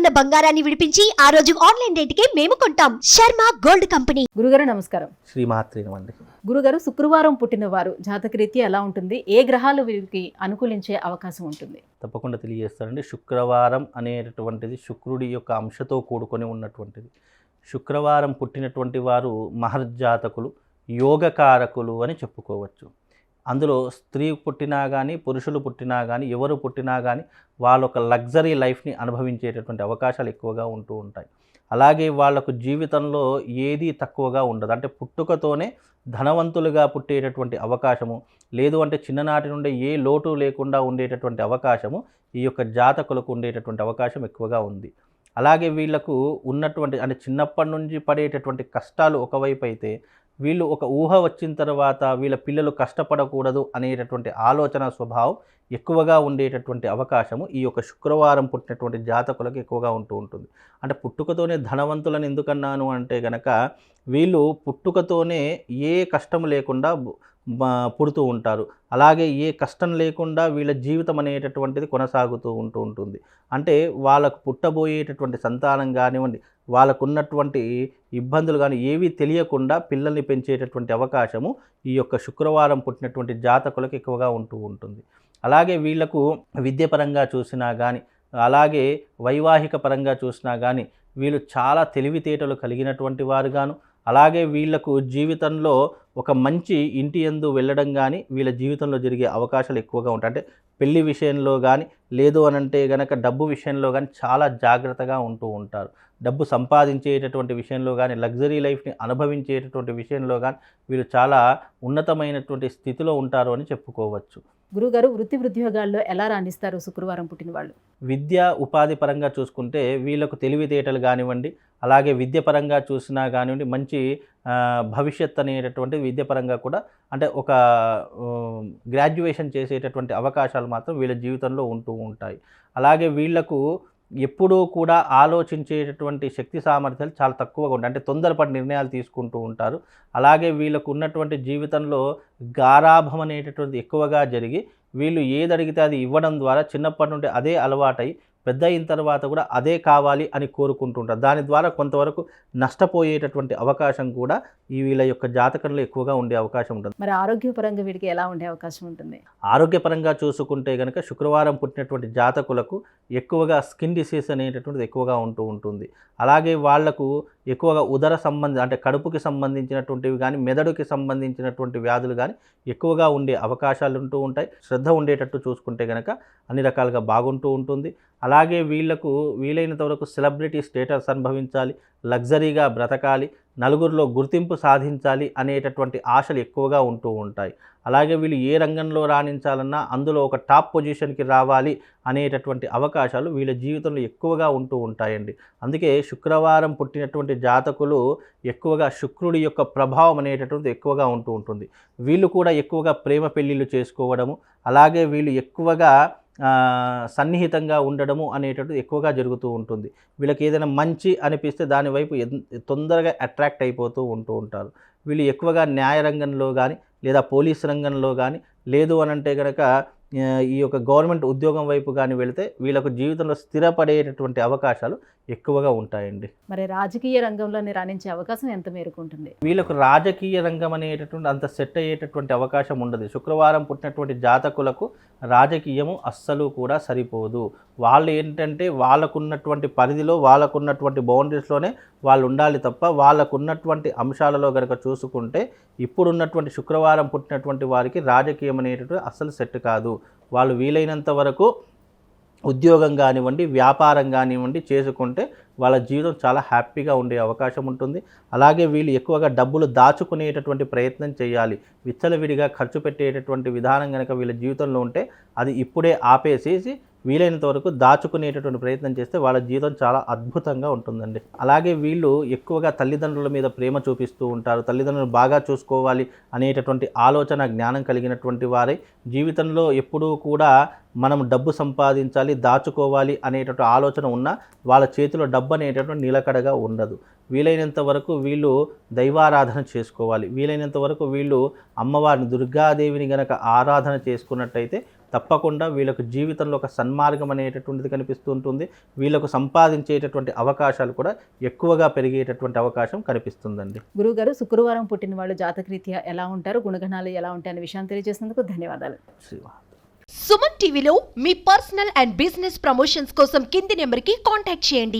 ఉన్న బంగారాన్ని విడిపించి ఆ రోజు ఆన్లైన్ రేటుకే మేము కొంటాం. Sharma gold company. గురుగారు నమస్కారం. శ్రీమాత్రేనమండి. గురుగారు, శుక్రవారం పుట్టిన వారు జాతకరీత్యా ఎలా ఉంటుంది? ఏ గ్రహాలు వీరికి అనుకూలించే అవకాశం ఉంటుంది? తప్పకుండా తెలియజేస్తానండి. శుక్రవారం అనేటటువంటిది శుక్రుడి యొక్క అంశతో కూడుకొని ఉన్నటువంటిది. శుక్రవారం పుట్టినటువంటి వారు మహర్జాతకులు, యోగకారకులు అని చెప్పుకోవచ్చు. అందులో స్త్రీ పుట్టినా కానీ, పురుషులు పుట్టినా కానీ, ఎవరు పుట్టినా కానీ వాళ్ళ ఒక లగ్జరీ లైఫ్ని అనుభవించేటటువంటి అవకాశాలు ఎక్కువగా ఉంటూ ఉంటాయి. అలాగే వాళ్లకు జీవితంలో ఏదీ తక్కువగా ఉండదు. అంటే పుట్టుకతోనే ధనవంతులుగా పుట్టేటటువంటి అవకాశము, లేదు అంటే చిన్ననాటి నుండి ఏ లోటు లేకుండా ఉండేటటువంటి అవకాశము ఈ యొక్క జాతకులకు ఉండేటటువంటి అవకాశం ఎక్కువగా ఉంది. అలాగే వీళ్లకు ఉన్నటువంటి అంటే చిన్నప్పటి నుంచి పడేటటువంటి కష్టాలు ఒకవైపు అయితే, వీళ్ళు ఒక ఊహ వచ్చిన తర్వాత వీళ్ళ పిల్లలు కష్టపడకూడదు అనేటటువంటి ఆలోచన స్వభావం ఎక్కువగా ఉండేటటువంటి అవకాశము ఈ యొక్క శుక్రవారం పుట్టినటువంటి జాతకులకు ఎక్కువగా ఉంటూ ఉంటుంది. అంటే పుట్టుకతోనే ధనవంతులను ఎందుకన్నాను అంటే గనక, వీళ్ళు పుట్టుకతోనే ఏ కష్టం లేకుండా పుడుతూ ఉంటారు. అలాగే ఏ కష్టం లేకుండా వీళ్ళ జీవితం అనేటటువంటిది కొనసాగుతూ ఉంటుంది. అంటే వాళ్ళకు పుట్టబోయేటటువంటి సంతానం కానివ్వండి, వాళ్ళకు ఉన్నటువంటి ఇబ్బందులు కానీ ఏవీ తెలియకుండా పిల్లల్ని పెంచేటటువంటి అవకాశము ఈ యొక్క శుక్రవారం పుట్టినటువంటి జాతకులకు ఎక్కువగా ఉంటూ ఉంటుంది. అలాగే వీళ్లకు విద్యపరంగా చూసినా కానీ, అలాగే వైవాహిక పరంగా చూసినా కానీ వీళ్ళు చాలా తెలివితేటలు కలిగినటువంటి వారుగాను, అలాగే వీళ్లకు జీవితంలో ఒక మంచి ఇంటి యందు వెళ్ళడం కానీ వీళ్ళ జీవితంలో జరిగే అవకాశాలు ఎక్కువగా ఉంటాయి. అంటే పెళ్లి విషయంలో కానీ, లేదు అనంటే గనక డబ్బు విషయంలో కానీ చాలా జాగ్రత్తగా ఉంటూ ఉంటారు. డబ్బు సంపాదించేటటువంటి విషయంలో కానీ, లగ్జరీ లైఫ్ని అనుభవించేటటువంటి విషయంలో కానీ వీళ్ళు చాలా ఉన్నతమైనటువంటి స్థితిలో ఉంటారు అని చెప్పుకోవచ్చు. గురుగారు, వృత్తి ఉద్యోగాల్లో ఎలా రాణిస్తారు శుక్రవారం పుట్టిన వాళ్ళు? విద్య ఉపాధి పరంగా చూసుకుంటే వీళ్ళకు తెలివితేటలు కానివ్వండి, అలాగే విద్య పరంగా చూసినా కానివ్వండి, మంచి భవిష్యత్ అనేటటువంటి విద్య పరంగా కూడా అంటే ఒక గ్రాడ్యుయేషన్ చేసేటటువంటి అవకాశాలు మాత్రం వీళ్ళ జీవితంలో ఉంటూ ఉంటాయి. అలాగే వీళ్లకు ఎప్పుడూ కూడా ఆలోచించేటటువంటి శక్తి సామర్థ్యాలు చాలా తక్కువగా ఉంటాయి. అంటే తొందరపడి నిర్ణయాలు తీసుకుంటూ ఉంటారు. అలాగే వీళ్ళకు ఉన్నటువంటి జీవితంలో గారాభం అనేటటువంటిది ఎక్కువగా జరిగి, వీళ్ళు ఏది అడిగితే అది ఇవ్వడం ద్వారా చిన్నప్పటి నుండి అదే అలవాటై పెద్ద అయిన తర్వాత కూడా అదే కావాలి అని కోరుకుంటుంటారు. దాని ద్వారా కొంతవరకు నష్టపోయేటటువంటి అవకాశం కూడా ఈ వీళ్ళ యొక్క జాతకంలో ఎక్కువగా ఉండే అవకాశం ఉంటుంది. మరి ఆరోగ్యపరంగా వీడికి ఎలా ఉండే అవకాశం ఉంటుంది? ఆరోగ్యపరంగా చూసుకుంటే కనుక శుక్రవారం పుట్టినటువంటి జాతకులకు ఎక్కువగా స్కిన్ డిసీజ్ అనేటటువంటిది ఎక్కువగా ఉంటుంది. అలాగే వాళ్లకు ఎక్కువగా ఉదర అంటే కడుపుకి సంబంధించినటువంటివి కానీ, మెదడుకి సంబంధించినటువంటి వ్యాధులు కానీ ఎక్కువగా ఉండే అవకాశాలు ఉంటూ ఉంటాయి. శ్రద్ధ ఉండేటట్టు చూసుకుంటే కనుక అన్ని రకాలుగా బాగుంటూ ఉంటుంది. అలాగే వీళ్లకు వీలైనంత వరకు సెలబ్రిటీ స్టేటస్ అనుభవించాలి, లగ్జరీగా బ్రతకాలి, నలుగురిలో గుర్తింపు సాధించాలి అనేటటువంటి ఆశలు ఎక్కువగా ఉంటూ ఉంటాయి. అలాగే వీళ్ళు ఏ రంగంలో రాణించాలన్నా అందులో ఒక టాప్ పొజిషన్కి రావాలి అనేటటువంటి అవకాశాలు వీళ్ళ జీవితంలో ఎక్కువగా ఉంటూ ఉంటాయండి. అందుకే శుక్రవారం పుట్టినటువంటి జాతకులు ఎక్కువగా శుక్రుడి యొక్క ప్రభావం అనేటటువంటిది ఎక్కువగా ఉంటూ ఉంటుంది. వీళ్ళు కూడా ఎక్కువగా ప్రేమ పెళ్ళిళ్ళు చేసుకోవడము, అలాగే వీళ్ళు ఎక్కువగా సన్నిహితంగా ఉండడము అనేటటువంటిది ఎక్కువగా జరుగుతూ ఉంటుంది. వీళ్ళకి ఏదైనా మంచి అనిపిస్తే దాని వైపు తొందరగా అట్రాక్ట్ అయిపోతూ ఉంటారు. వీళ్ళు ఎక్కువగా న్యాయ రంగంలో కానీ, లేదా పోలీస్ రంగంలో కానీ, లేదు అనంటే కనుక ఈ యొక్క గవర్నమెంట్ ఉద్యోగం వైపు కానీ వెళితే వీళ్ళకు జీవితంలో స్థిరపడేటటువంటి అవకాశాలు ఎక్కువగా ఉంటాయండి. మరి రాజకీయ రంగంలోనే రాణించే అవకాశం ఎంత మేరకు ఉంటుంది? వీళ్ళకు రాజకీయ రంగం అనేటటువంటి అంత సెట్ అయ్యేటటువంటి అవకాశం ఉండదు. శుక్రవారం పుట్టినటువంటి జాతకులకు రాజకీయము అస్సలు కూడా సరిపోదు. వాళ్ళు ఏంటంటే వాళ్ళకున్నటువంటి పరిధిలో, వాళ్ళకున్నటువంటి బౌండరీస్లోనే వాళ్ళు ఉండాలి తప్ప, వాళ్ళకున్నటువంటి అంశాలలో కనుక చూసుకుంటే ఇప్పుడున్నటువంటి శుక్రవారం పుట్టినటువంటి వారికి రాజకీయం అనేటటువంటి అస్సలు సెట్ కాదు. వాళ్ళు వీలైనంత వరకు ఉద్యోగం కానివ్వండి, వ్యాపారం కానివ్వండి చేసుకుంటే వాళ్ళ జీవితం చాలా హ్యాపీగా ఉండే అవకాశం ఉంటుంది. అలాగే వీళ్ళు ఎక్కువగా డబ్బులు దాచుకునేటటువంటి ప్రయత్నం చేయాలి. విచ్చలవిడిగా ఖర్చు పెట్టేటటువంటి విధానం కనుక వీళ్ళ జీవితంలో ఉంటే అది ఇప్పుడే ఆపేసేసి వీలైనంత వరకు దాచుకునేటటువంటి ప్రయత్నం చేస్తే వాళ్ళ జీవితం చాలా అద్భుతంగా ఉంటుందండి. అలాగే వీళ్ళు ఎక్కువగా తల్లిదండ్రుల మీద ప్రేమ చూపిస్తూ ఉంటారు. తల్లిదండ్రులను బాగా చూసుకోవాలి అనేటటువంటి ఆలోచన, జ్ఞానం కలిగినటువంటి వారే జీవితంలో ఎప్పుడూ కూడా మనం డబ్బు సంపాదించాలి, దాచుకోవాలి అనేటటువంటి ఆలోచన ఉన్నా వాళ్ళ చేతిలో డబ్బు అనేటటువంటి నిలకడగా ఉండదు. వీలైనంత వరకు వీళ్ళు దైవారాధన చేసుకోవాలి. వీలైనంత వరకు వీళ్ళు అమ్మవారిని, దుర్గాదేవిని గనక ఆరాధన చేసుకున్నట్టయితే తప్పకుండా వీళ్ళకు జీవితంలో ఒక సన్మార్గం అనేటటువంటిది కనిపిస్తూ ఉంటుంది. వీళ్ళకు సంపాదించేటటువంటి అవకాశాలు కూడా ఎక్కువగా పెరిగేటటువంటి అవకాశం కనిపిస్తుందండి. గురువుగారు, శుక్రవారం పుట్టిన వాళ్ళు జాతకరీత్యా ఎలా ఉంటారు, గుణగణాలు ఎలా ఉంటాయి అనే విషయాన్ని తెలియజేసినందుకు ధన్యవాదాలు. సుమన్ టీవీలో మీ పర్సనల్ అండ్ బిజినెస్ ప్రమోషన్స్ కోసం కింది నెంబర్కి కాంటాక్ట్ చేయండి.